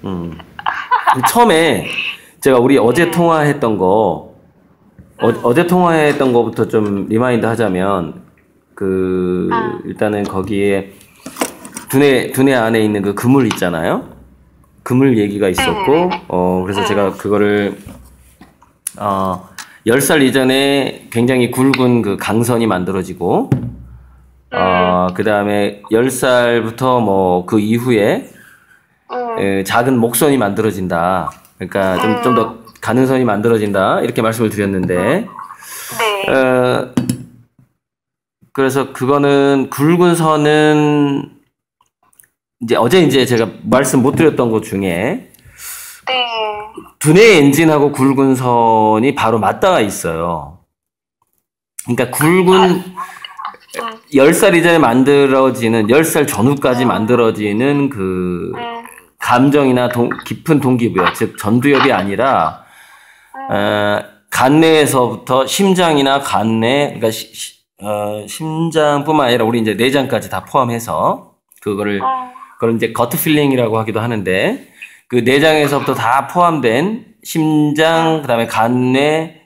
음. 처음에 제가 우리 어제 통화했던 거, 어제 통화했던 거부터 좀 리마인드 하자면, 일단은 거기에 두뇌 안에 있는 그 그물 있잖아요? 그물 얘기가 있었고, 그래서 제가 그거를, 10살 이전에 굉장히 굵은 그 강선이 만들어지고, 그 다음에 10살부터 뭐 그 이후에 작은 목선이 만들어진다. 그러니까 좀 더 가능선이 만들어진다. 이렇게 말씀을 드렸는데, 네. 그래서 그거는 굵은 선은 어제 제가 말씀 못 드렸던 것 중에 네. 두뇌 엔진하고 굵은 선이 바로 맞닿아 있어요. 그러니까 굵은 10살 이전에 만들어지는 10살 전후까지 만들어지는 그 감정이나 깊은 동기부여, 즉 전두엽이 아니라 간내에서부터 심장이나 간내, 그러니까 심장뿐만 아니라 우리 이제 내장까지 다 포함해서 그걸 이제 거트 필링이라고 하기도 하는데, 그 내장에서부터 다 포함된 심장, 그다음에 간내,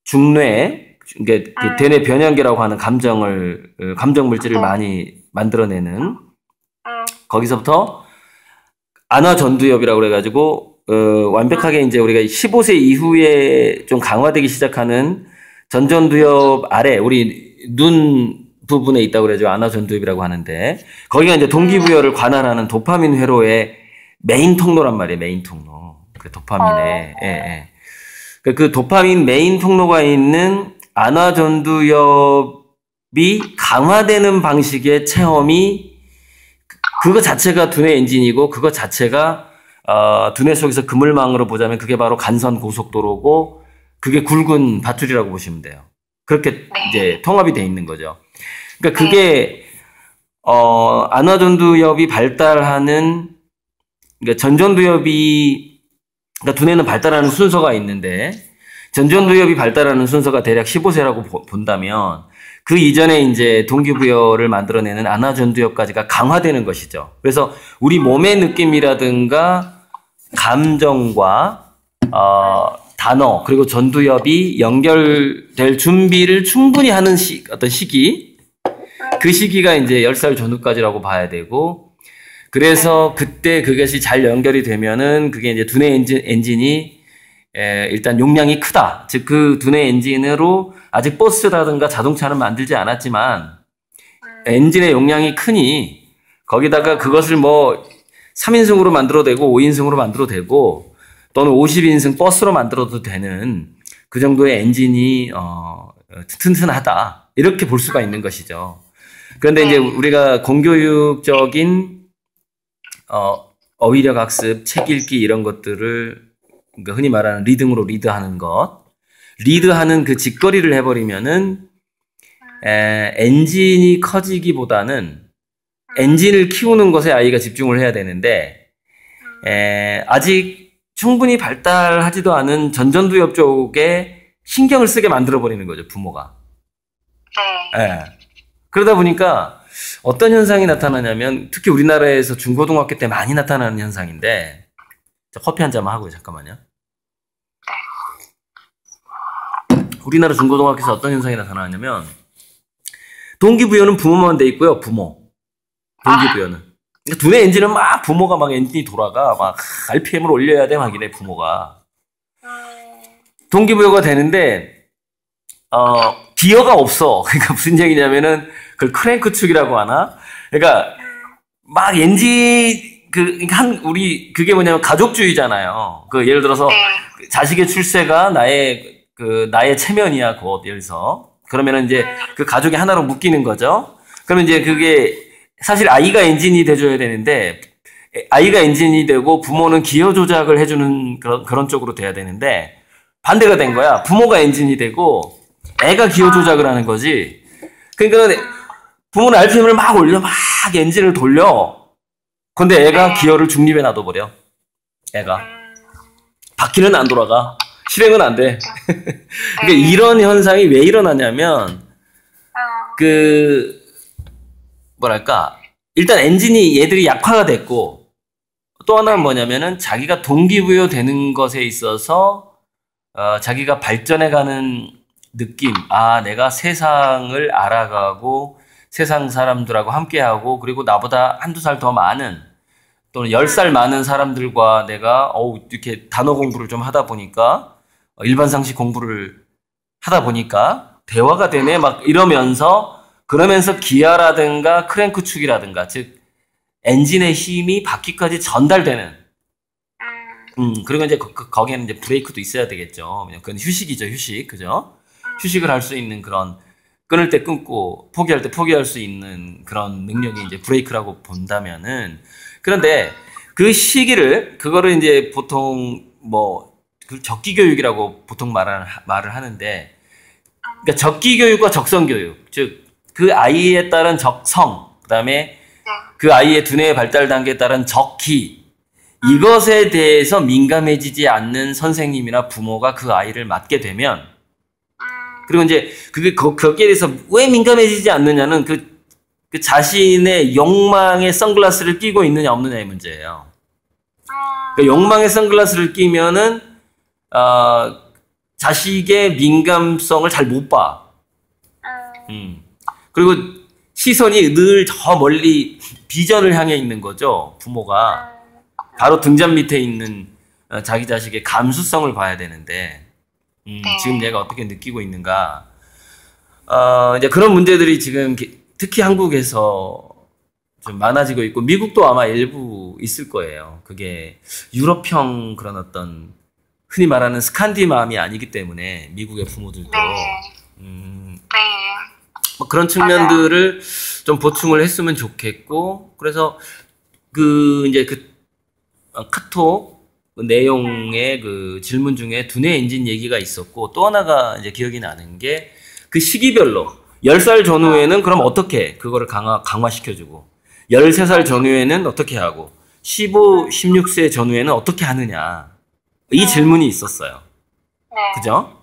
중뇌, 그러니까 그 대뇌 변형계라고 하는 감정 물질을 많이 만들어내는, 거기서부터 안화 전두엽이라고 그래가지고 완벽하게 이제 우리가 15세 이후에 좀 강화되기 시작하는 전전두엽 아래, 우리 눈 부분에 있다고 그러죠. 안화전두엽이라고 하는데, 거기가 이제 동기부여를 관할하는 도파민 회로의 메인 통로란 말이에요. 메인 통로. 그 도파민에. 예. 그 도파민 메인 통로가 있는 안화전두엽이 강화되는 방식의 체험이, 그거 자체가 두뇌 엔진이고, 그거 자체가 두뇌 속에서 그물망으로 보자면 그게 바로 간선 고속도로고, 그게 굵은 밧줄이라고 보시면 돼요. 그렇게 이제 통합이 돼 있는 거죠. 그러니까 그게 안화전두엽이 발달하는, 그러니까 전전두엽이, 그러니까 두뇌는 발달하는 순서가 있는데, 전전두엽이 발달하는 순서가 대략 15세라고 본다면, 그 이전에 이제 동기부여를 만들어내는 안화전두엽까지가 강화되는 것이죠. 그래서 우리 몸의 느낌이라든가 감정과 단어, 그리고 전두엽이 연결될 준비를 충분히 하는 어떤 시기, 그 시기가 이제 10살 전후까지라고 봐야 되고, 그래서 그때 그것이 잘 연결이 되면은 그게 이제 두뇌 엔진이 일단 용량이 크다. 즉 그 두뇌 엔진으로 아직 버스라든가 자동차는 만들지 않았지만 엔진의 용량이 크니 거기다가 그것을 뭐 3인승으로 만들어도 되고 5인승으로 만들어도 되고 또는 50인승 버스로 만들어도 되는 그 정도의 엔진이 튼튼하다. 이렇게 볼 수가 있는 것이죠. 그런데 이제 우리가 공교육적인 어휘력 학습, 책 읽기 이런 것들을, 그러니까 흔히 말하는 리듬으로 리드하는 것, 리드하는 그 직거리를 해버리면은 엔진이 커지기보다는 엔진을 키우는 것에 아이가 집중을 해야 되는데, 아직 충분히 발달하지도 않은 전전두엽 쪽에 신경을 쓰게 만들어버리는 거죠, 부모가. 그러다 보니까 어떤 현상이 나타나냐면, 특히 우리나라에서 중고등학교 때 많이 나타나는 현상인데, 커피 한 잔만 하고요, 잠깐만요. 우리나라 중고등학교에서 어떤 현상이 나타나냐면, 동기부여는 부모만 돼 있고요, 부모. 동기부여는. 그러니까 두뇌 엔진은 막, 부모가 막 엔진이 돌아가, 막, RPM을 올려야 돼, 막 이래, 부모가. 동기부여가 되는데, 기어가 없어. 그러니까 무슨 얘기냐면은, 그걸 크랭크 축이라고 하나? 그러니까, 막 우리, 그게 뭐냐면 가족주의잖아요. 예를 들어서, 자식의 출세가 나의 체면이야, 곧, 예를 들어서. 그러면은 이제 그 가족이 하나로 묶이는 거죠. 그러면 이제 그게, 사실 아이가 엔진이 돼줘야 되는데, 아이가 엔진이 되고 부모는 기여 조작을 해주는 그런 쪽으로 돼야 되는데, 반대가 된 거야. 부모가 엔진이 되고, 애가 기여 조작을 하는 거지. 그러니까 부모는 RPM을 막 올려, 막 엔진을 돌려. 근데 애가 기어를 중립에 놔둬버려. 애가. 바퀴는 안 돌아가. 실행은 안 돼. 그러니까 이런 현상이 왜 일어나냐면, 뭐랄까. 일단 엔진이 얘들이 약화가 됐고, 또 하나는 뭐냐면은 자기가 동기부여 되는 것에 있어서 자기가 발전해가는 느낌, 아, 내가 세상을 알아가고 세상 사람들하고 함께하고 그리고 나보다 한두 살 더 많은 또는 10살 많은 사람들과 내가 이렇게 단어 공부를 좀 하다 보니까 일반 상식 공부를 하다 보니까 대화가 되네 막 이러면서 그러면서 기아라든가 크랭크 축이라든가 즉 엔진의 힘이 바퀴까지 전달되는 그리고 이제 거기에는 이제 브레이크도 있어야 되겠죠. 그건 휴식이죠, 휴식. 그죠? 휴식을 할 수 있는 그런 끊을 때 끊고 포기할 때 포기할 수 있는 그런 능력이 이제 브레이크라고 본다면은 그런데 그 시기를 그거를 이제 보통 뭐 그 적기 교육이라고 보통 말을 하는데 그러니까 적기 교육과 적성 교육 즉 그 아이에 따른 적성 그다음에 그 아이의 두뇌의 발달 단계에 따른 적기 이것에 대해서 민감해지지 않는 선생님이나 부모가 그 아이를 맡게 되면 그리고 이제 그게 거기에 대해서 왜 민감해지지 않느냐는 그 자신의 욕망의 선글라스를 끼고 있느냐 없느냐의 문제예요. 그러니까 욕망의 선글라스를 끼면은 자식의 민감성을 잘 못 봐. 그리고 시선이 늘 저 멀리 비전을 향해 있는 거죠. 부모가 바로 등잔 밑에 있는 자기 자식의 감수성을 봐야 되는데 지금 얘가 어떻게 느끼고 있는가. 이제 그런 문제들이 지금 특히 한국에서 좀 많아지고 있고 미국도 아마 일부 있을 거예요. 그게 유럽형 그런 어떤 흔히 말하는 스칸디맘이 아니기 때문에 미국의 부모들도 뭐 그런 측면들을 좀 보충을 했으면 좋겠고 그래서 이제 카톡 내용의 그 질문 중에 두뇌 엔진 얘기가 있었고 또 하나가 이제 기억이 나는 게 그 시기별로 10살 전후에는 그럼 어떻게 그거를 강화시켜주고 13살 전후에는 어떻게 하고 15, 16세 전후에는 어떻게 하느냐 이 질문이 있었어요. 그죠?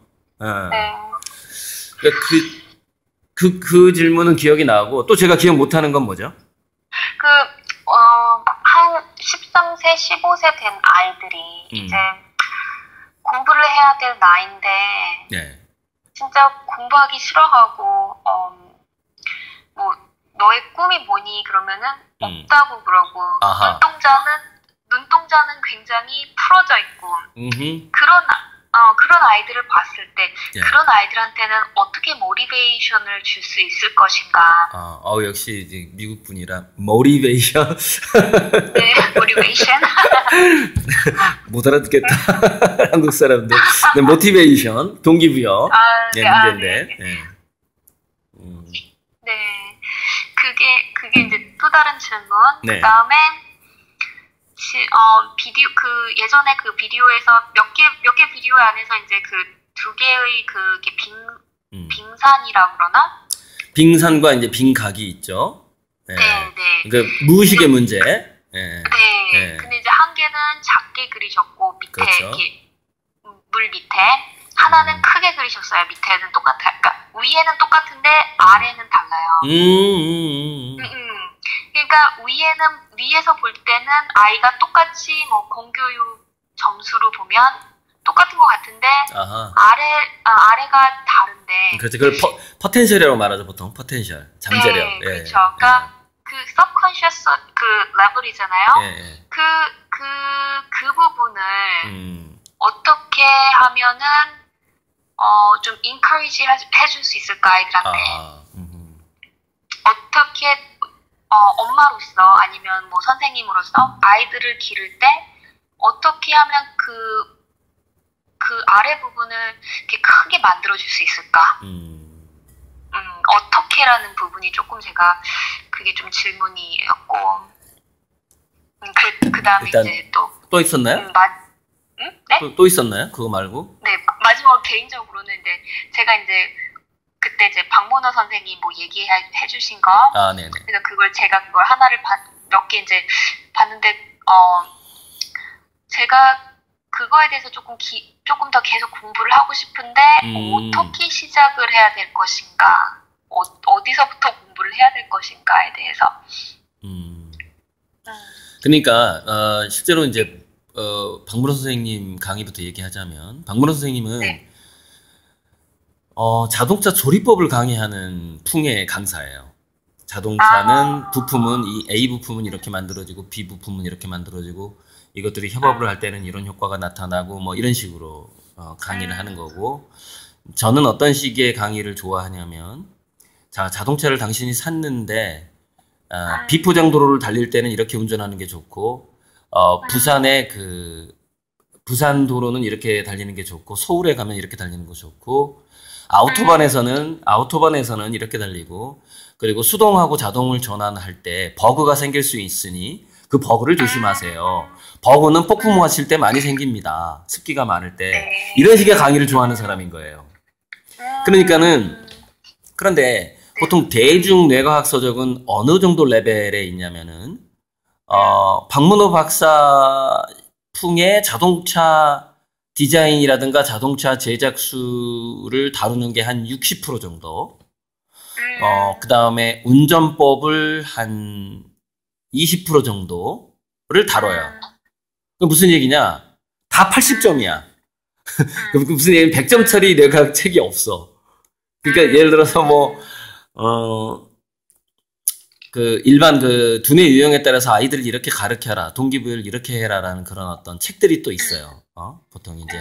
그 질문은 기억이 나고 또 제가 기억 못하는 건 뭐죠? 한 13세, 15세 된 아이들이 이제 공부를 해야 될 나이인데 네. 진짜 공부하기 싫어하고 뭐 너의 꿈이 뭐니 그러면은 없다고 그러고 눈동자는 굉장히 풀어져 있고 그런 아이들을 봤을 때 그런 아이들한테는 어떻게 모티베이션을 줄 수 있을 것인가? 역시 이제 미국 분이라 모티베이션. 네, 모티베이션. 못 알아듣겠다. 한국 사람들. 네, 모티베이션, 동기부여. 문제인데. 네, 그게 이제 또 다른 질문. 네. 그다음에 예전에 그 비디오에서 몇 개 비디오 안에서 이제 그 두 개의 그게 빙산이라고 그러나? 빙산과 이제 빙각이 있죠. 네. 그러니까 무의식의 문제. 근데 이제 한 개는 작게 그리셨고 밑에 그렇죠. 이렇게 물 밑에 하나는 크게 그리셨어요. 밑에는 그러니까 위에는 똑같은데 아래는 달라요. 그러니까 위에서 볼 때는 아이가 똑같이 뭐 공교육 점수로 보면 똑같은 것 같은데 아래가 다른데. 그렇죠. 그걸 포텐셜이라고 말하죠 보통. 포텐셜, 잠재력. 네, 그렇죠. 그러니까 그 subconscious 그 레벨이잖아요. 그 부분을 어떻게 하면은 좀 encourage 해줄 수 있을까 아이들한테. 어떻게 엄마로서 아니면 뭐 선생님으로서 아이들을 기를 때 어떻게 하면 그 아래 부분을 이렇게 크게 만들어줄 수 있을까? 어떻게라는 부분이 조금 제가 그게 좀 질문이었고, 그 다음에 이제 또 있었나요? 네? 또 있었나요? 그거 말고? 네, 마지막으로 개인적으로는 이제 제가 이제 그때 이제 박문호 선생님 뭐 얘기해 주신 거. 네네. 그래서 제가 그걸 하나를 몇 개 이제 봤는데, 제가 그거에 대해서 조금 더 계속 공부를 하고 싶은데, 어떻게 시작을 해야 될 것인가, 어디서부터 공부를 해야 될 것인가에 대해서. 그러니까 실제로 이제 박문호 선생님 강의부터 얘기하자면 박문호 선생님은 네. 자동차 조리법을 강의하는 풍의 강사예요. 자동차는 아, 부품은 이 A 부품은 이렇게 만들어지고 B 부품은 이렇게 만들어지고 이것들이 협업을 할 때는 이런 효과가 나타나고 뭐 이런 식으로 강의를 하는 거고 저는 어떤 식의 강의를 좋아하냐면 자 자동차를 당신이 샀는데 비포장 도로를 달릴 때는 이렇게 운전하는 게 좋고 부산의 그 부산 도로는 이렇게 달리는 게 좋고 서울에 가면 이렇게 달리는 거 좋고 아우토반에서는 이렇게 달리고 그리고 수동하고 자동을 전환할 때 버그가 생길 수 있으니 그 버그를 조심하세요. 버그는 폭풍우가 칠 때 많이 생깁니다. 습기가 많을 때. 네. 이런 식의 강의를 좋아하는 사람인 거예요. 그러니까는 그런데 보통 대중 뇌과학 서적은 어느 정도 레벨에 있냐면은 박문호 박사 풍의 자동차 디자인이라든가 자동차 제작수를 다루는 게 한 60% 정도. 그 다음에 운전법을 한 20% 정도를 다뤄요. 그 무슨 얘기냐? 다 80점이야. 그 무슨 얘기 100점짜리 뇌과학 책이 없어. 그러니까 예를 들어서 그 일반 그 두뇌 유형에 따라서 아이들을 이렇게 가르쳐라, 동기부여를 이렇게 해라라는 그런 어떤 책들이 또 있어요. 보통 이제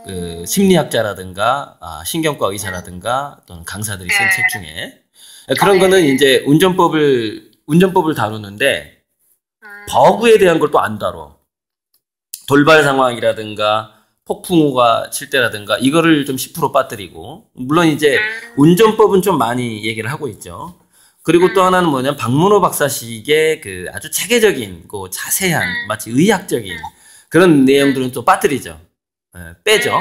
그 심리학자라든가 신경과 의사라든가 또는 강사들이 쓴 책 중에 그런 거는 이제 운전법을 다루는데 버그에 대한 걸 또 안 다뤄. 돌발 상황이라든가 폭풍우가 칠 때라든가 이거를 좀 10% 빠뜨리고 물론 이제 운전법은 좀 많이 얘기를 하고 있죠. 그리고 또 하나는 뭐냐면 박문호 박사식의 그 아주 체계적인 그 자세한 마치 의학적인 그런 내용들은 또 빠뜨리죠. 빼죠.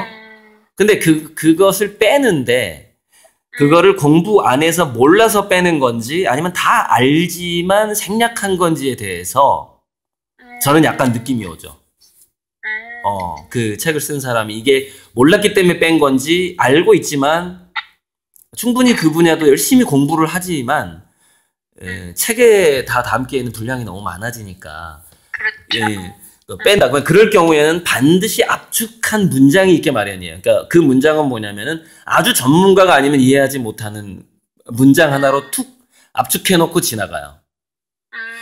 근데 그것을 빼는데 그거를 공부 안에서 몰라서 빼는 건지 아니면 다 알지만 생략한 건지에 대해서 저는 약간 느낌이 오죠. 그 책을 쓴 사람이 이게 몰랐기 때문에 뺀 건지 알고 있지만 충분히 그 분야도 열심히 공부를 하지만 책에 다 담기에는 분량이 너무 많아지니까 그렇죠. 뺀다. 그럴 경우에는 반드시 압축한 문장이 있게 마련이에요. 그러니까 그 문장은 뭐냐면은 아주 전문가가 아니면 이해하지 못하는 문장 하나로 툭 압축해놓고 지나가요.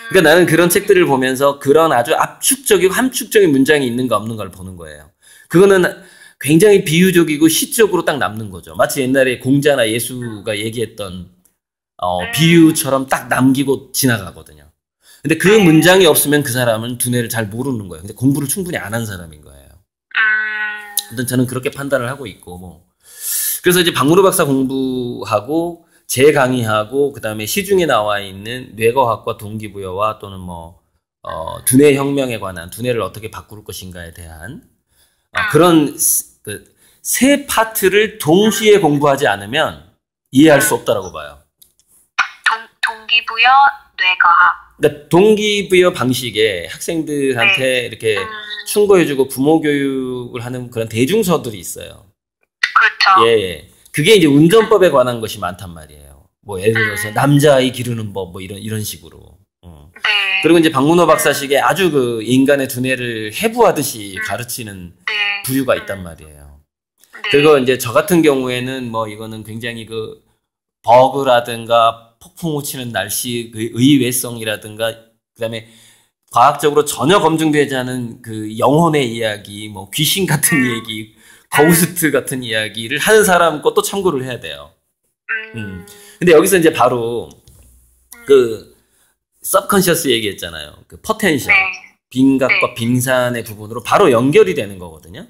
그러니까 나는 그런 책들을 보면서 그런 아주 압축적이고 함축적인 문장이 있는가 없는가를 보는 거예요. 그거는 굉장히 비유적이고 시적으로 딱 남는 거죠. 마치 옛날에 공자나 예수가 얘기했던 비유처럼 딱 남기고 지나가거든요. 근데 그 문장이 없으면 그 사람은 두뇌를 잘 모르는 거예요. 근데 공부를 충분히 안 한 사람인 거예요. 일단 저는 그렇게 판단을 하고 있고 그래서 이제 박문호 박사 공부하고 제 강의하고 그다음에 시중에 나와 있는 뇌과학과 동기부여와 또는 두뇌 혁명에 관한 두뇌를 어떻게 바꿀 것인가에 대한 그런 그 세 파트를 동시에 공부하지 않으면 이해할 수 없다라고 봐요. 동기부여, 뇌과학. 그러니까 동기부여 방식에 학생들한테 이렇게 충고해주고 부모 교육을 하는 그런 대중서들이 있어요. 그렇죠. 예. 그게 이제 운전법에 관한 것이 많단 말이에요. 예를 들어서 남자아이 기르는 법 이런 식으로. 네. 그리고 이제 박문호 박사식의 아주 그 인간의 두뇌를 해부하듯이 가르치는 부류가 있단 말이에요. 그리고 이제 저 같은 경우에는 이거는 굉장히 그 버그라든가 폭풍우 치는 날씨 그 의외성이라든가 그다음에 과학적으로 전혀 검증되지 않은 그 영혼의 이야기, 귀신 같은 얘기, 거우스트 같은 이야기를 하는 사람 것도 참고를 해야 돼요. 근데 여기서 이제 바로 그 서브컨셔스 얘기했잖아요. 그 포텐셜, 빈각과 빈산의 부분으로 바로 연결이 되는 거거든요.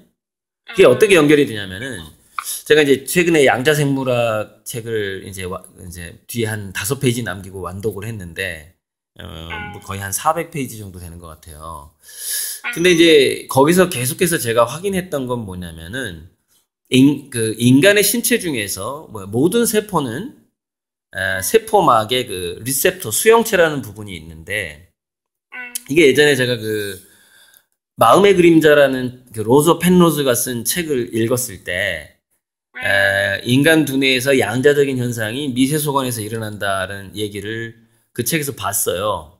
그게 어떻게 연결이 되냐면은 제가 이제 최근에 양자생물학 책을 이제 뒤에 한 5페이지 남기고 완독을 했는데 거의 한 400페이지 정도 되는 것 같아요. 근데 이제 거기서 계속해서 제가 확인했던 건 뭐냐면은 그 인간의 신체 중에서 모든 세포는 세포막의 그 리셉터 수용체라는 부분이 있는데 이게 예전에 제가 그 마음의 그림자라는 그 로저 펜로즈가 쓴 책을 읽었을 때 인간 두뇌에서 양자적인 현상이 미세소관에서 일어난다는 얘기를 그 책에서 봤어요.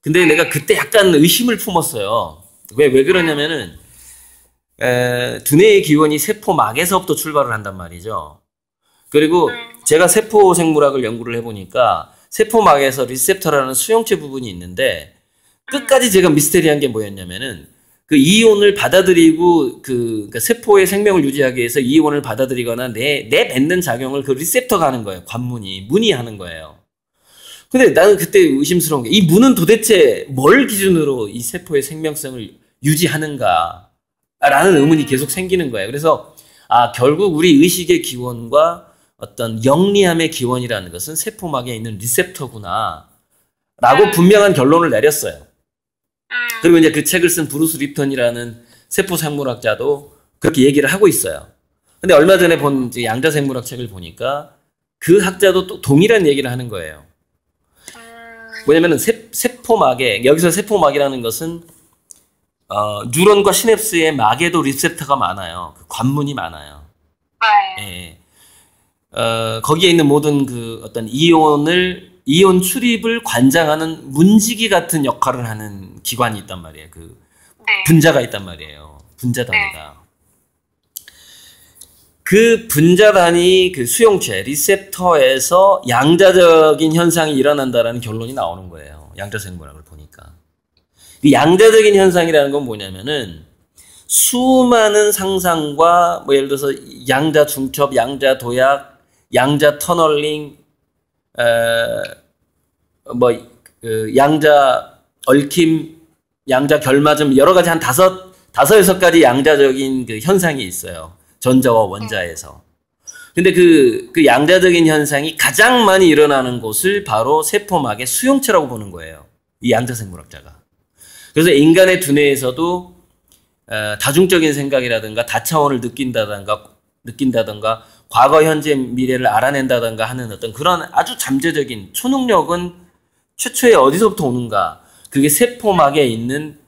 근데 내가 그때 약간 의심을 품었어요. 왜 그러냐면은, 두뇌의 기원이 세포막에서부터 출발을 한단 말이죠. 그리고 제가 세포 생물학을 연구를 해보니까 세포막에서 리셉터라는 수용체 부분이 있는데 끝까지 제가 미스테리한 게 뭐였냐면은 그 이온을 받아들이고 그러니까 세포의 생명을 유지하기 위해서 이온을 받아들이거나 내뱉는 작용을 그 리셉터가 하는 거예요. 문이 하는 거예요. 근데 나는 그때 의심스러운 게 이 문은 도대체 뭘 기준으로 이 세포의 생명성을 유지하는가 라는 의문이 계속 생기는 거예요. 그래서 결국 우리 의식의 기원과 어떤 영리함의 기원이라는 것은 세포막에 있는 리셉터구나 라고 분명한 결론을 내렸어요. 그리고 이제 그 책을 쓴 브루스 립턴이라는 세포 생물학자도 그렇게 얘기를 하고 있어요. 근데 얼마 전에 본 양자 생물학 책을 보니까 그 학자도 또 동일한 얘기를 하는 거예요. 뭐냐면은 세포막에, 여기서 세포막이라는 것은 뉴런과 시냅스의 막에도 리셉터가 많아요. 그 관문이 많아요. 예. 거기에 있는 모든 그 어떤 이온 출입을 관장하는 문지기 같은 역할을 하는 기관이 있단 말이에요. 분자가 있단 말이에요. 분자단위가. 그 분자단위 그 수용체, 리셉터에서 양자적인 현상이 일어난다라는 결론이 나오는 거예요. 양자생물학을 보니까. 이 양자적인 현상이라는 건 뭐냐면은 수많은 상상과 뭐 예를 들어서 양자 중첩, 양자 도약, 양자 터널링, 양자 얽힘, 양자 결맞음 여러 가지 한 다섯 여섯 가지 양자적인 그 현상이 있어요. 전자와 원자에서. 근데 그 양자적인 현상이 가장 많이 일어나는 곳을 바로 세포막의 수용체라고 보는 거예요. 이 양자생물학자가. 그래서 인간의 두뇌에서도 다중적인 생각이라든가 다차원을 느낀다든가 과거, 현재, 미래를 알아낸다든가 하는 어떤 그런 아주 잠재적인 초능력은 최초에 어디서부터 오는가? 그게 세포막에 있는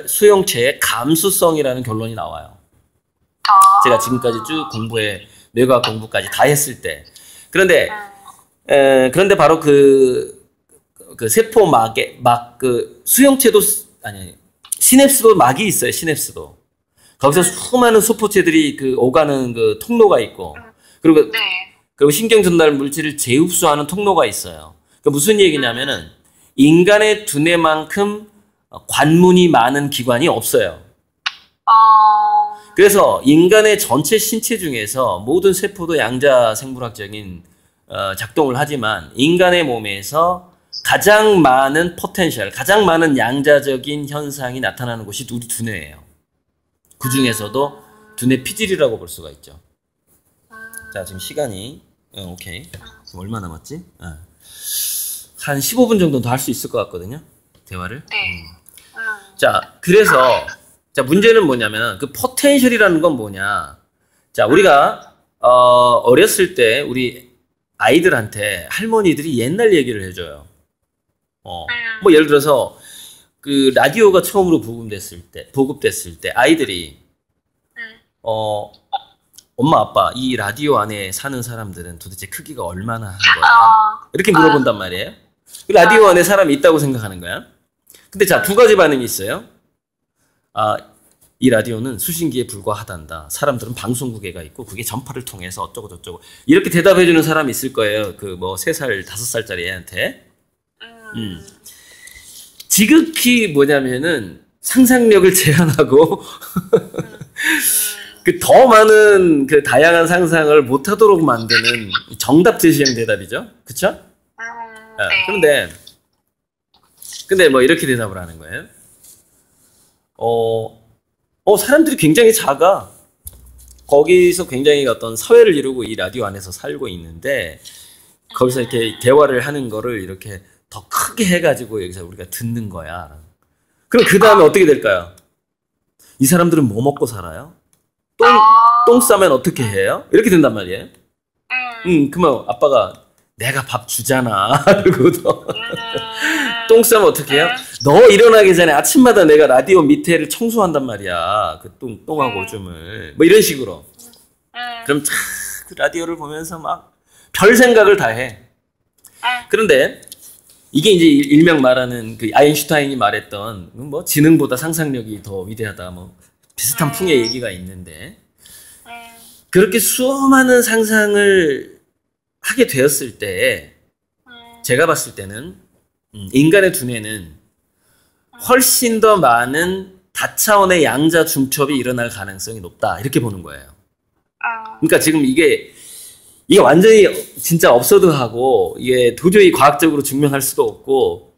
수용체의 감수성이라는 결론이 나와요. 제가 지금까지 쭉 뇌과학 공부까지 다 했을 때. 그런데 바로 그 세포막에 수용체도 시냅스도 막이 있어요. 시냅스도. 거기서 수많은 소포체들이 오가는 그 통로가 있고, 그리고 신경 전달 물질을 재흡수하는 통로가 있어요. 그러니까 무슨 얘기냐면은 인간의 두뇌만큼 관문이 많은 기관이 없어요. 그래서 인간의 전체 신체 중에서 모든 세포도 양자 생물학적인 작동을 하지만 인간의 몸에서 가장 많은 포텐셜, 가장 많은 양자적인 현상이 나타나는 곳이 우리 두뇌예요. 그 중에서도 두뇌 피질이라고 볼 수가 있죠. 자, 지금 시간이 오케이. 지금 얼마 남았지? 한 15분 정도 더 할 수 있을 것 같거든요. 대화를. 자, 그래서 문제는 뭐냐면 그 포텐셜이라는 건 뭐냐? 자, 우리가 어렸을 때 우리 아이들한테 할머니들이 옛날 얘기를 해줘요. 뭐 예를 들어서 그 라디오가 처음으로 보급됐을 때 아이들이 엄마 아빠 이 라디오 안에 사는 사람들은 도대체 크기가 얼마나 한 거야? 이렇게 물어본단 말이에요. 그 라디오 안에 사람이 있다고 생각하는 거야. 근데 자, 두 가지 반응이 있어요. 이 라디오는 수신기에 불과하단다. 사람들은 방송국에가 있고 그게 전파를 통해서 어쩌고 저쩌고 이렇게 대답해주는 사람이 있을 거예요. 그 뭐 3살, 5살짜리 애한테. 지극히 뭐냐면은 상상력을 제한하고 그 더 많은 그 다양한 상상을 못하도록 만드는 정답 제시형 대답이죠. 그쵸? 근데 뭐 이렇게 대답을 하는 거예요. 사람들이 굉장히 작아. 거기서 굉장히 어떤 사회를 이루고 이 라디오 안에서 살고 있는데 거기서 이렇게 대화를 하는 거를 이렇게 더 크게 해가지고 여기서 우리가 듣는 거야. 그럼 그 다음에 어떻게 될까요? 이 사람들은 뭐 먹고 살아요? 똥 싸면 어떻게 해요? 이렇게 된단 말이에요. 그러면 아빠가 내가 밥 주잖아. 그러고 똥 싸면 어떻게 해요? 너 일어나기 전에 아침마다 내가 라디오 밑에를 청소한단 말이야. 그 똥하고 오줌을. 뭐 이런 식으로. 그럼 그 라디오를 보면서 막 별 생각을 다 해. 그런데 이게 이제 일명 말하는 그 아인슈타인이 말했던 뭐 지능보다 상상력이 더 위대하다 뭐 비슷한 풍의 얘기가 있는데 그렇게 수많은 상상을 하게 되었을 때 제가 봤을 때는 인간의 두뇌는 훨씬 더 많은 다차원의 양자 중첩이 일어날 가능성이 높다 이렇게 보는 거예요. 그러니까 지금 이게 완전히 진짜 업소드하고 이게 도저히 과학적으로 증명할 수도 없고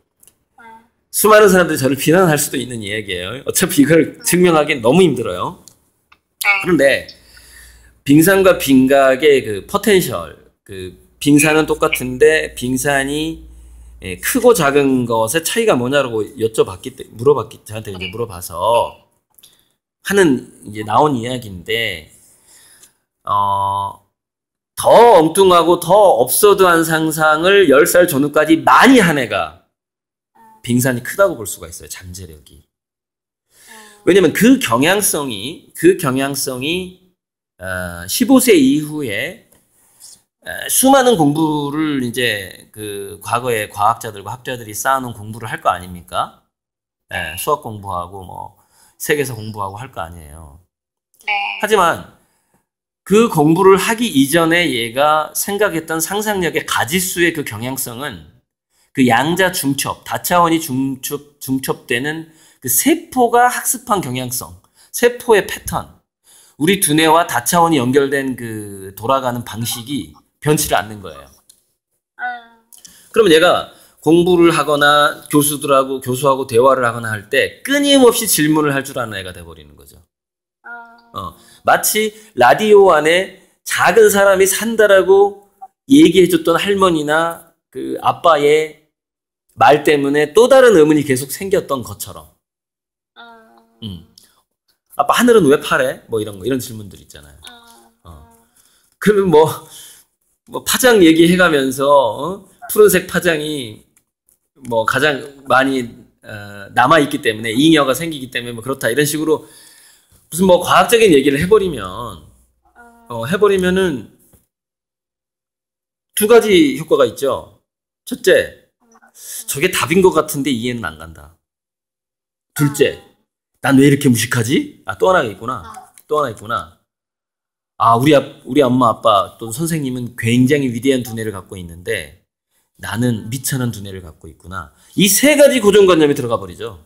수많은 사람들이 저를 비난할 수도 있는 이야기예요. 어차피 이걸 증명하기엔 너무 힘들어요. 그런데 빙산과 빙각의 그 포텐셜, 그 빙산은 똑같은데 빙산이 크고 작은 것의 차이가 뭐냐라고 저한테 이제 물어봐서 하는 이제 나온 이야기인데 더 엉뚱하고 더 업소드한 상상을 10살 전후까지 많이 한 애가 빙산이 크다고 볼 수가 있어요. 잠재력이. 왜냐면 그 경향성이 15세 이후에 수많은 공부를 이제 그 과거에 과학자들과 학자들이 쌓아놓은 공부를 할 거 아닙니까? 수학 공부하고 뭐 세계사 공부하고 할 거 아니에요. 하지만 그 공부를 하기 이전에 얘가 생각했던 상상력의 가지수의 그 경향성은 그 양자 중첩, 다차원이 중첩되는 그 세포가 학습한 경향성, 세포의 패턴, 우리 두뇌와 다차원이 연결된 그 돌아가는 방식이 변치를 않는 거예요. 그러면 얘가 공부를 하거나 교수하고 대화를 하거나 할 때 끊임없이 질문을 할 줄 아는 애가 돼버리는 거죠. 마치 라디오 안에 작은 사람이 산다라고 얘기해줬던 할머니나 그 아빠의 말 때문에 또 다른 의문이 계속 생겼던 것처럼. 아빠 하늘은 왜 파래? 뭐 이런 질문들 있잖아요. 그러면 뭐 파장 얘기해가면서 푸른색 파장이 뭐 가장 많이 남아있기 때문에 잉여가 생기기 때문에 뭐 그렇다 이런 식으로 무슨 뭐 과학적인 얘기를 해버리면은 두 가지 효과가 있죠. 첫째, 저게 답인 것 같은데 이해는 안 간다. 둘째, 난 왜 이렇게 무식하지? 또 하나 있구나. 우리 엄마 아빠 또는 선생님은 굉장히 위대한 두뇌를 갖고 있는데 나는 미천한 두뇌를 갖고 있구나. 이 세 가지 고정관념이 들어가 버리죠.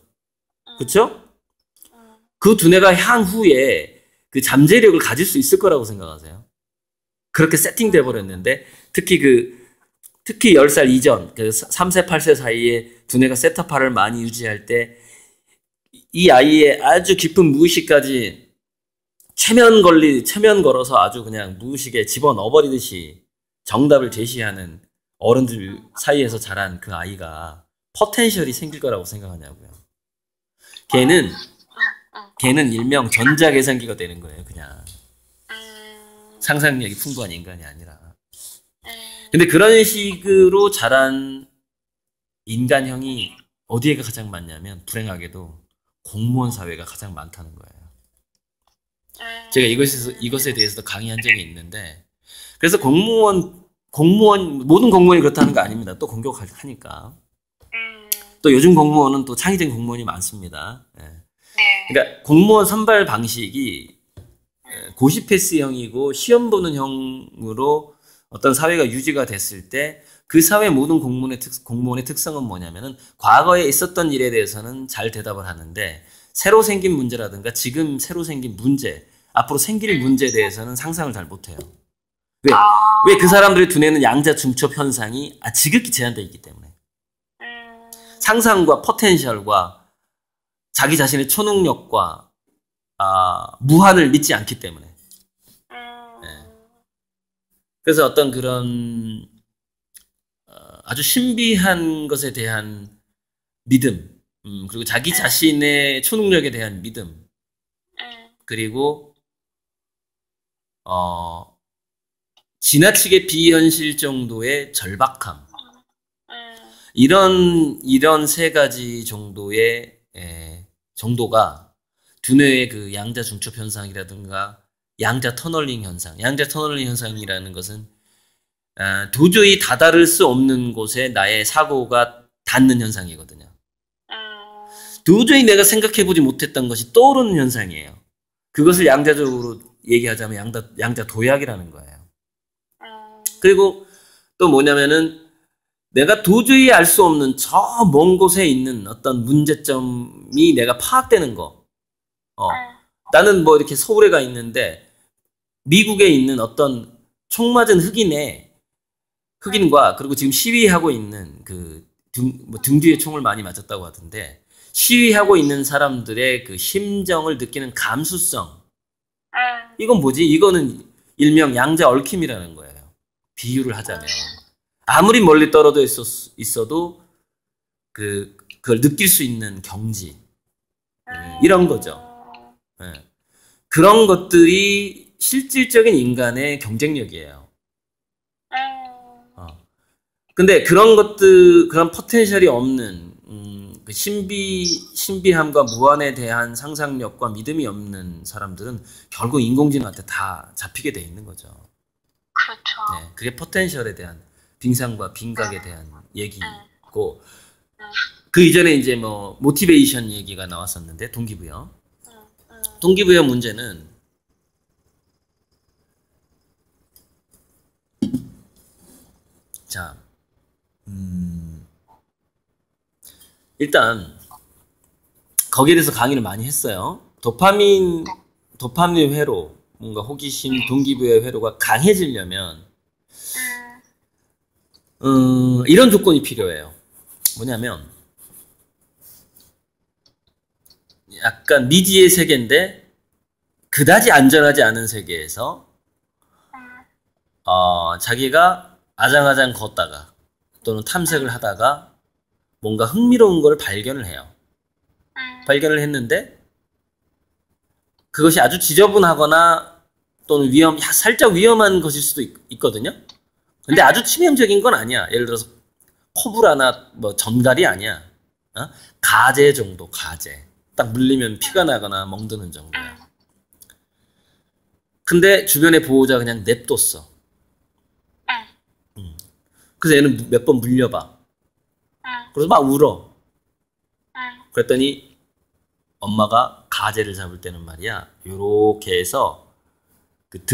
그렇죠? 그 두뇌가 향후에 그 잠재력을 가질 수 있을 거라고 생각하세요? 그렇게 세팅돼 버렸는데 특히 10살 이전, 그 3세, 8세 사이에 두뇌가 세타파를 많이 유지할 때 이 아이의 아주 깊은 무의식까지 체면 걸어서 아주 그냥 무의식에 집어넣어버리듯이 정답을 제시하는 어른들 사이에서 자란 그 아이가 포텐셜이 생길 거라고 생각하냐고요. 걔는 일명 전자계산기가 되는 거예요, 그냥. 상상력이 풍부한 인간이 아니라. 근데 그런 식으로 자란 인간형이 어디에가 가장 많냐면 불행하게도 공무원 사회가 가장 많다는 거예요. 제가 이것에 대해서도 강의한 적이 있는데 그래서 모든 공무원이 그렇다는 거 아닙니다. 또 공격하니까. 또 요즘 공무원은 또 창의적인 공무원이 많습니다. 그러니까 공무원 선발 방식이 고시 패스형이고 시험 보는 형으로 어떤 사회가 유지가 됐을 때 그 사회 모든 공무원의 특성은 뭐냐면은 과거에 있었던 일에 대해서는 잘 대답을 하는데 새로 생긴 문제라든가 지금 새로 생긴 문제, 앞으로 생길 문제에 대해서는 상상을 잘 못해요. 왜 그 사람들의 두뇌는 양자 중첩 현상이 지극히 제한되어 있기 때문에. 상상과 포텐셜과 자기 자신의 초능력과 무한을 믿지 않기 때문에. 그래서 어떤 그런 아주 신비한 것에 대한 믿음, 그리고 자기 자신의 초능력에 대한 믿음, 그리고 지나치게 비현실 정도의 절박함, 이런 세 가지 정도의 정도가 두뇌의 그 양자 중첩 현상이라든가 양자 터널링 현상, 양자 터널링 현상이라는 것은 도저히 다다를 수 없는 곳에 나의 사고가 닿는 현상이거든요. 도저히 내가 생각해보지 못했던 것이 떠오르는 현상이에요. 그것을 양자적으로 얘기하자면 양자 도약이라는 거예요. 그리고 또 뭐냐면은 내가 도저히 알 수 없는 저 먼 곳에 있는 어떤 문제점이 내가 파악되는 거. 나는 뭐 이렇게 서울에 가 있는데 미국에 있는 어떤 총 맞은 흑인과 그리고 지금 시위하고 있는 그 등 뒤에 총을 많이 맞았다고 하던데 시위하고 있는 사람들의 그 심정을 느끼는 감수성. 이건 뭐지? 이거는 일명 양자 얽힘이라는 거예요. 비유를 하자면. 아무리 멀리 떨어져 있어도 그걸 느낄 수 있는 경지. 이런 거죠. 그런 것들이 실질적인 인간의 경쟁력이에요. 근데 그런 포텐셜이 없는, 그 신비함과 무한에 대한 상상력과 믿음이 없는 사람들은 결국 인공지능한테 다 잡히게 돼 있는 거죠. 그렇죠. 네, 그게 포텐셜에 대한 빙상과 빙각에 대한 얘기고, 그 이전에 이제 뭐 모티베이션 얘기가 나왔었는데 동기부여. 동기부여 문제는 자, 일단 거기에 대해서 강의를 많이 했어요. 도파민 회로, 뭔가 호기심, 동기부여 회로가 강해지려면 이런 조건이 필요해요. 뭐냐면 약간 미지의 세계인데 그다지 안전하지 않은 세계에서 자기가 아장아장 걷다가 또는 탐색을 하다가 뭔가 흥미로운 걸 발견을 해요. 발견을 했는데 그것이 아주 지저분하거나 또는 살짝 위험한 것일 수도 있거든요. 근데 아주 치명적인 건 아니야. 예를 들어서 코브라나 뭐 전갈이 아니야. 가재 정도, 가재. 딱 물리면 피가 나거나 멍드는 정도야. 근데 주변에 보호자 그냥 냅뒀어. 그래서 얘는 몇 번 물려봐. 그래서 막 울어. 그랬더니 엄마가 가재를 잡을 때는 말이야, 요렇게 해서 그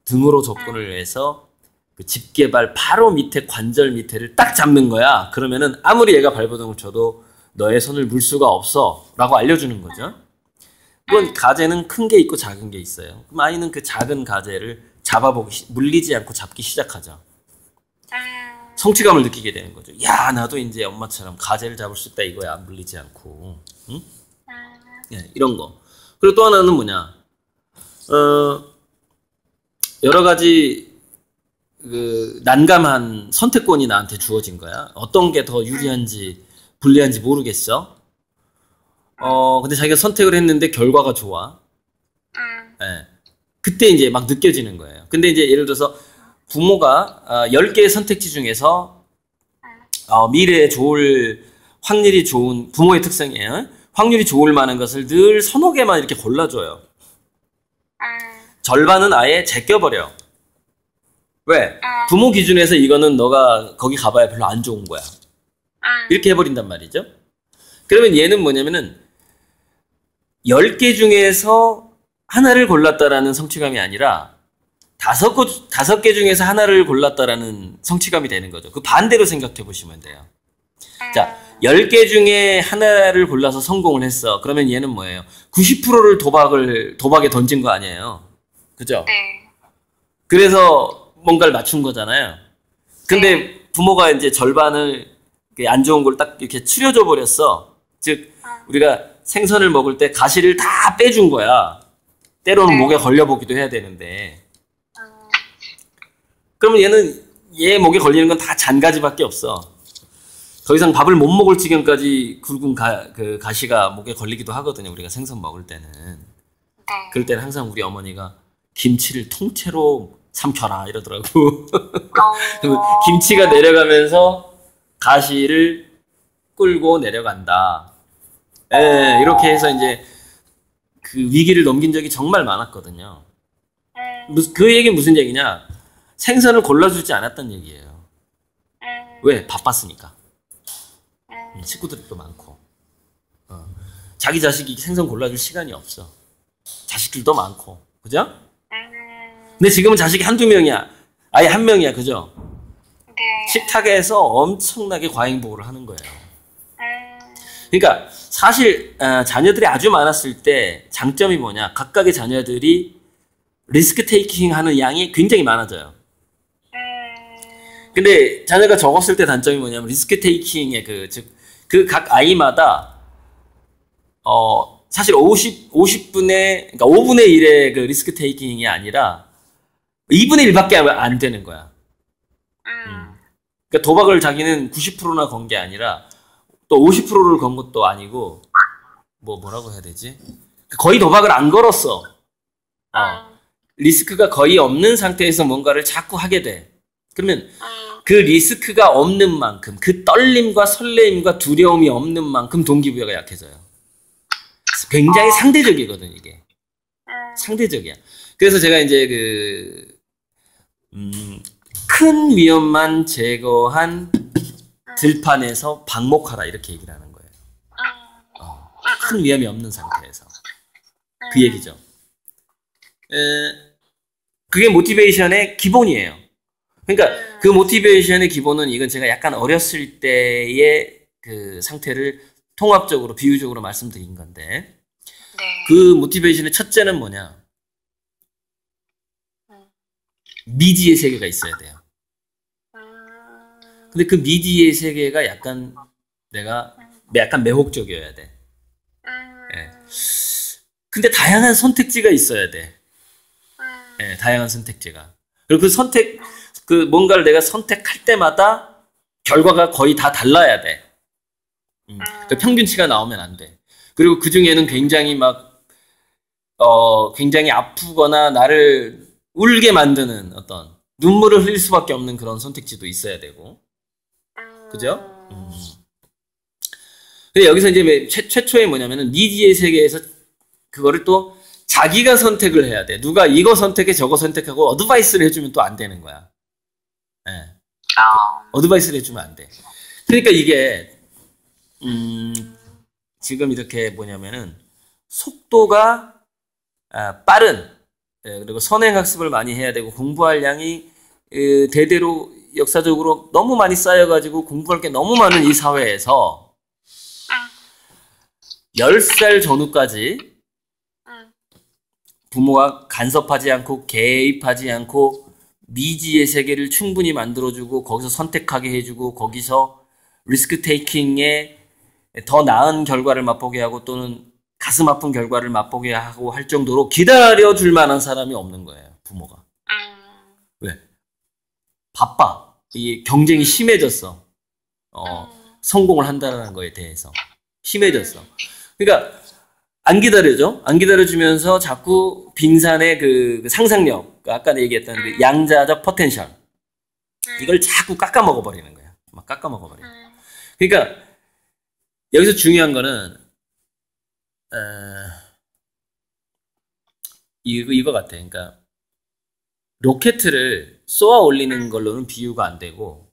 등으로 접근을 해서 그 집게발 바로 밑에 관절 밑에를 딱 잡는 거야. 그러면은 아무리 얘가 발버둥을 쳐도 너의 손을 물 수가 없어 라고 알려주는 거죠. 물론 가재는 큰 게 있고 작은 게 있어요. 그럼 아이는 그 작은 가재를 물리지 않고 잡기 시작하죠. 성취감을 느끼게 되는 거죠. 야, 나도 이제 엄마처럼 가재를 잡을 수 있다 이거야. 물리지 않고. 응? 네, 이런 거. 그리고 또 하나는 뭐냐. 여러 가지 난감한 선택권이 나한테 주어진 거야. 어떤 게 더 유리한지 불리한지 모르겠어. 근데 자기가 선택을 했는데 결과가 좋아. 네. 그때 이제 막 느껴지는 거예요. 근데 이제 예를 들어서 부모가 10개의 선택지 중에서 미래에 좋을 확률이 좋은, 부모의 특성이에요. 확률이 좋을 만한 것을 늘 서너 개만 이렇게 골라줘요. 절반은 아예 제껴버려. 왜? 부모 기준에서 이거는 너가 거기 가봐야 별로 안 좋은 거야. 이렇게 해버린단 말이죠. 그러면 얘는 뭐냐면은 10개 중에서 하나를 골랐다라는 성취감이 아니라 5개 중에서 하나를 골랐다라는 성취감이 되는 거죠. 그 반대로 생각해 보시면 돼요. 자, 10개 중에 하나를 골라서 성공을 했어. 그러면 얘는 뭐예요? 90%를 도박에 던진 거 아니에요. 그죠? 네. 그래서 뭔가를 맞춘 거잖아요. 근데 부모가 이제 절반을 안 좋은 걸 딱 이렇게 추려줘 버렸어. 즉, 우리가 생선을 먹을 때 가시를 다 빼준 거야. 때로는 목에 걸려보기도 해야 되는데. 그러면 얘 목에 걸리는 건 다 잔가지밖에 없어. 더 이상 밥을 못 먹을 지경까지 굵은 가시가 목에 걸리기도 하거든요. 우리가 생선 먹을 때는. 그럴 때는 항상 우리 어머니가 김치를 통째로 삼켜라 이러더라고. 김치가 내려가면서 가시를 끌고 내려간다. 예, 이렇게 해서 이제 그 위기를 넘긴 적이 정말 많았거든요. 그 얘기는 무슨 얘기냐? 생선을 골라주지 않았단 얘기예요. 왜? 바빴으니까. 친구들도 많고. 자기 자식이 생선 골라줄 시간이 없어. 자식들도 많고. 그죠? 근데 지금은 자식이 한두 명이야. 아예 한 명이야. 그죠? 네. 식탁에서 엄청나게 과잉보호를 하는 거예요. 그러니까 사실 자녀들이 아주 많았을 때 장점이 뭐냐? 각각의 자녀들이 리스크 테이킹 하는 양이 굉장히 많아져요. 근데 자녀가 적었을 때 단점이 뭐냐면 리스크 테이킹의 그 각 아이마다 사실 50분의 그러니까 5분의 1의 그 리스크 테이킹이 아니라 2분의 1밖에 안 되는 거야. 그러니까 도박을 자기는 90%나 건 게 아니라 또 50%를 건 것도 아니고 뭐라고 해야 되지? 거의 도박을 안 걸었어. 리스크가 거의 없는 상태에서 뭔가를 자꾸 하게 돼. 그러면 그 리스크가 없는 만큼 그 떨림과 설레임과 두려움이 없는 만큼 동기부여가 약해져요. 굉장히 상대적이거든 이게. 상대적이야. 그래서 제가 이제 큰 위험만 제거한 들판에서 방목하라 이렇게 얘기를 하는 거예요. 큰 위험이 없는 상태에서. 그 얘기죠. 그게 모티베이션의 기본이에요. 그러니까 그 모티베이션의 기본은 이건 제가 약간 어렸을 때의 그 상태를 통합적으로 비유적으로 말씀드린 건데 네. 그 모티베이션의 첫째는 뭐냐? 미지의 세계가 있어야 돼요. 근데 그 미지의 세계가 약간 매혹적이어야 돼. 예. 근데 다양한 선택지가 있어야 돼. 예, 다양한 선택지가. 그리고 뭔가를 내가 선택할 때마다 결과가 거의 다 달라야 돼. 그 평균치가 나오면 안 돼. 그리고 그 중에는 굉장히 굉장히 아프거나 나를 울게 만드는 어떤 눈물을 흘릴 수밖에 없는 그런 선택지도 있어야 되고. 그죠? 근데 여기서 이제 최초에 뭐냐면은 미지의 세계에서 그거를 또 자기가 선택을 해야 돼. 누가 이거 선택해 저거 선택하고 어드바이스를 해주면 또 안 되는 거야. 예. 어드바이스를 해주면 안 돼. 그러니까 이게 지금 이렇게 뭐냐면은 속도가 빠른 그리고 선행학습을 많이 해야 되고 공부할 양이 대대로 역사적으로 너무 많이 쌓여가지고 공부할 게 너무 많은 이 사회에서 10살 전후까지 부모가 간섭하지 않고 개입하지 않고 미지의 세계를 충분히 만들어주고 거기서 선택하게 해주고 거기서 리스크 테이킹에 더 나은 결과를 맛보게 하고 또는 가슴 아픈 결과를 맛보게 하고 할 정도로 기다려줄 만한 사람이 없는 거예요. 부모가. 왜? 바빠. 이 경쟁이 심해졌어. 성공을 한다는 거에 대해서. 심해졌어. 그러니까 안 기다려줘. 안 기다려주면서 자꾸 빙산의 그 상상력, 아까 얘기했던 그 양자적 포텐셜, 이걸 자꾸 깎아먹어버리는 거야. 막 깎아먹어버려. 그러니까 여기서 중요한 거는 이거 같아. 그러니까 로켓을 쏘아 올리는 걸로는 비유가 안 되고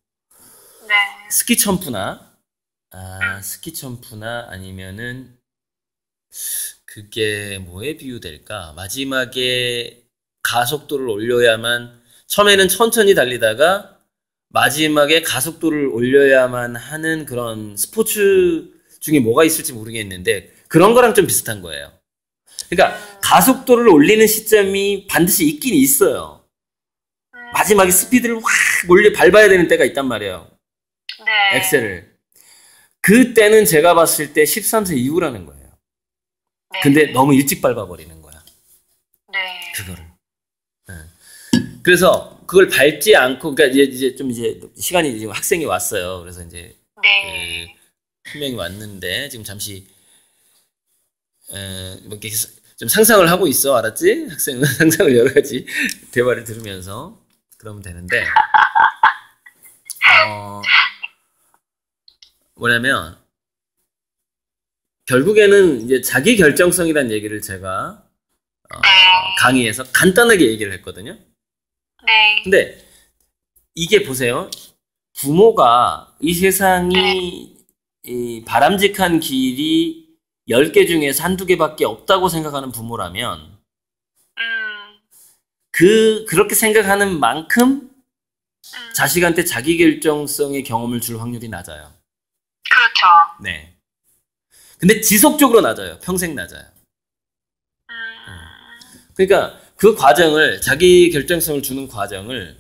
네. 스키 점프나 아니면은 그게 뭐에 비유될까? 마지막에 가속도를 올려야만 처음에는 천천히 달리다가 마지막에 가속도를 올려야만 하는 그런 스포츠 중에 뭐가 있을지 모르겠는데 그런 거랑 좀 비슷한 거예요. 그러니까 가속도를 올리는 시점이 반드시 있긴 있어요. 마지막에 스피드를 확 밟아야 되는 때가 있단 말이에요. 네. 엑셀을. 그때는 제가 봤을 때 13세 이후라는 거예요. 네. 근데 너무 일찍 밟아버리는 거야. 네. 그거를. 네. 그래서 그걸 밟지 않고, 그러니까 이제 시간이 지금 학생이 왔어요. 그래서 이제 네. 한 명이 왔는데 지금 잠시 이렇게 좀 상상을 하고 있어, 알았지? 학생은 상상을 여러 가지 대화를 들으면서 그러면 되는데 뭐냐면 결국에는 이제 자기 결정성이라는 얘기를 제가 강의에서 간단하게 얘기를 했거든요. 네. 근데 이게 보세요. 부모가 이 세상이 이 바람직한 길이 10개 중에서 한두 개밖에 없다고 생각하는 부모라면 그렇게 생각하는 만큼 자식한테 자기결정성의 경험을 줄 확률이 낮아요. 그렇죠. 네. 근데 지속적으로 낮아요. 평생 낮아요. 그러니까 그 과정을, 자기 결정성을 주는 과정을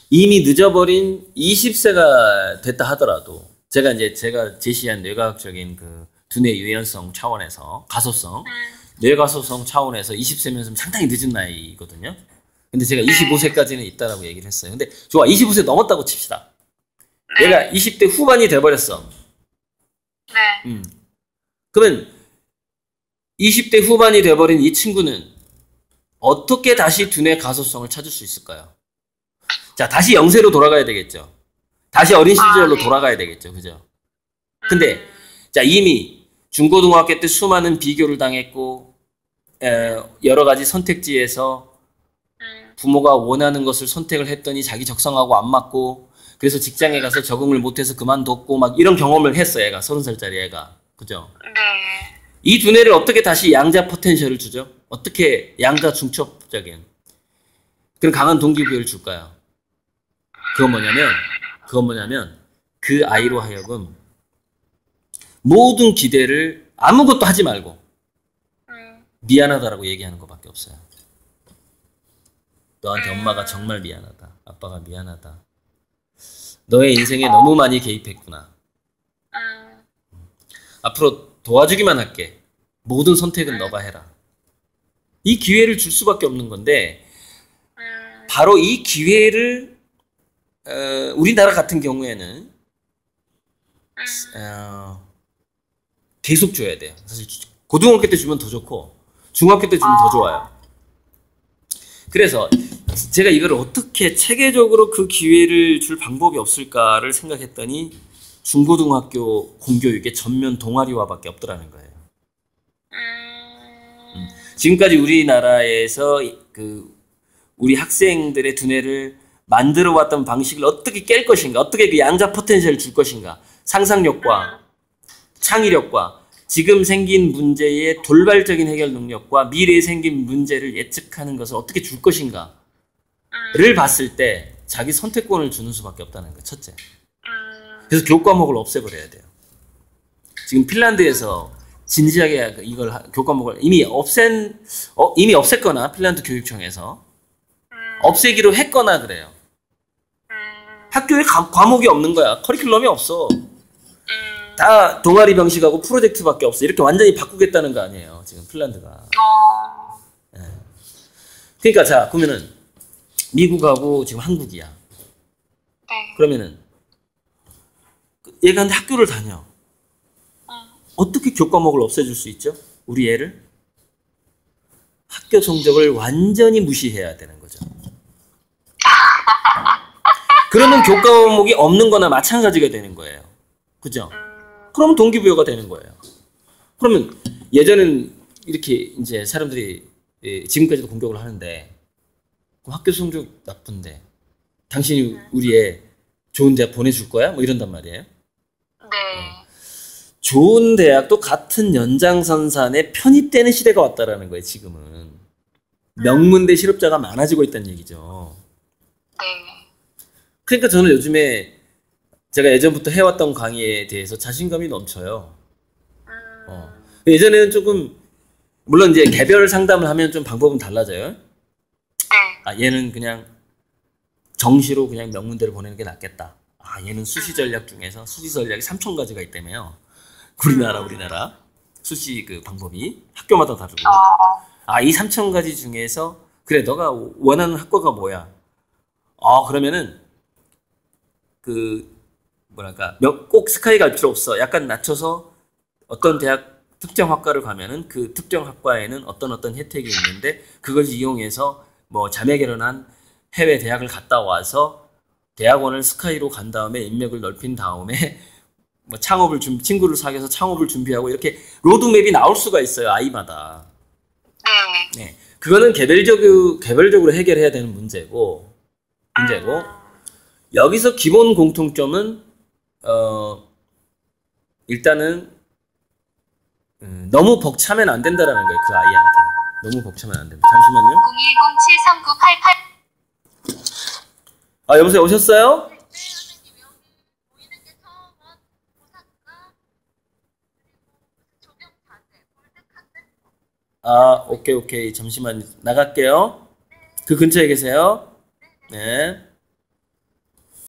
이미 늦어버린 20세가 됐다 하더라도 제가 제시한 뇌과학적인 그 두뇌 유연성 차원에서 가소성, 뇌가소성 차원에서 20세면 상당히 늦은 나이거든요. 근데 제가 25세까지는 있다라고 얘기를 했어요. 근데 좋아, 25세 넘었다고 칩시다. 얘가 20대 후반이 돼버렸어. 네. 그러면 20대 후반이 돼버린 이 친구는 어떻게 다시 두뇌 가소성을 찾을 수 있을까요? 자, 다시 영세로 돌아가야 되겠죠. 다시 어린 시절로 돌아가야 되겠죠. 그죠? 근데 자, 이미 중고등학교 때 수많은 비교를 당했고 여러 가지 선택지에서 부모가 원하는 것을 선택을 했더니 자기 적성하고 안 맞고, 그래서 직장에 가서 적응을 못해서 그만뒀고 막 이런 경험을 했어. 애가 30살짜리 애가. 그죠? 네. 이 두뇌를 어떻게 다시 양자 포텐셜을 주죠? 어떻게 양자 중첩적인 그런 강한 동기부여를 줄까요? 그건 뭐냐면 그 아이로 하여금 모든 기대를 아무것도 하지 말고 미안하다라고 얘기하는 것밖에 없어요. 너한테 엄마가 정말 미안하다. 아빠가 미안하다. 너의 인생에 너무 많이 개입했구나. 앞으로 도와주기만 할게. 모든 선택은 너가 해라. 이 기회를 줄 수밖에 없는 건데, 바로 이 기회를 우리나라 같은 경우에는 계속 줘야 돼요. 사실 고등학교 때 주면 더 좋고 중학교 때 주면 더 좋아요. 그래서 제가 이걸 어떻게 체계적으로 그 기회를 줄 방법이 없을까를 생각했더니 중고등학교 공교육의 전면 동아리화밖에 없더라는 거예요. 지금까지 우리나라에서 우리 학생들의 두뇌를 만들어 왔던 방식을 어떻게 깰 것인가, 어떻게 그 양자 포텐셜을 줄 것인가, 상상력과 창의력과 지금 생긴 문제의 돌발적인 해결 능력과 미래에 생긴 문제를 예측하는 것을 어떻게 줄 것인가를 봤을 때 자기 선택권을 주는 수밖에 없다는 거예요. 첫째. 그래서 교육 과목을 없애버려야 돼요. 지금 핀란드에서 진지하게 이걸 교육 과목을 이미 없앴거나 핀란드 교육청에서 없애기로 했거나 그래요. 학교에 과목이 없는 거야. 커리큘럼이 없어. 다 동아리 방식하고 프로젝트밖에 없어. 이렇게 완전히 바꾸겠다는 거 아니에요. 지금 핀란드가. 네. 그러니까 자, 그러면은 미국하고 지금 한국이야. 네. 그러면은 얘가 근데 학교를 다녀. 어떻게 교과 과목을 없애줄 수 있죠? 우리 애를? 학교 성적을 완전히 무시해야 되는 거죠. 그러면 교과 과목이 없는 거나 마찬가지가 되는 거예요. 그죠? 그러면 동기부여가 되는 거예요. 그러면 예전엔 이렇게 이제 사람들이 지금까지도 공격을 하는데, 학교 성적 나쁜데 당신이 우리 애 좋은 대학 보내줄 거야? 뭐 이런단 말이에요. 네. 좋은 대학도 같은 연장선상에 편입되는 시대가 왔다라는 거예요. 지금은 명문대 실업자가 많아지고 있다는 얘기죠. 네. 그러니까 저는 요즘에 제가 예전부터 해왔던 강의에 대해서 자신감이 넘쳐요. 예전에는 조금, 물론 이제 개별 상담을 하면 좀 방법은 달라져요. 네. 얘는 그냥 정시로 그냥 명문대를 보내는 게 낫겠다. 얘는 수시 전략 중에서 수시 전략이 3,000가지가 있다며요. 우리나라 수시 그 방법이 학교마다 다르고. 이 3,000가지 중에서 그래, 너가 원하는 학과가 뭐야? 그러면은 꼭 스카이 갈 필요 없어. 약간 낮춰서 어떤 대학 특정 학과를 가면은 그 특정 학과에는 어떤 혜택이 있는데 그걸 이용해서 뭐 자매 결혼한 해외 대학을 갔다 와서 대학원을 스카이로 간 다음에 인맥을 넓힌 다음에 뭐 친구를 사귀어서 창업을 준비하고 이렇게 로드맵이 나올 수가 있어요. 아이마다. 네. 그거는 개별적으로 해결해야 되는 문제고 여기서 기본 공통점은 일단은 너무 벅차면 안 된다라는 거예요. 그 아이한테. 너무 벅차면 안 됩니다. 잠시만요. 010-739888. 아, 여보세요. 오셨어요? 네, 선생님 여기 보이는 게 처음은 보상가 그리고 조경 자재, 골드 카드. 아, 오케이. 잠시만 나갈게요. 그 근처에 계세요? 네.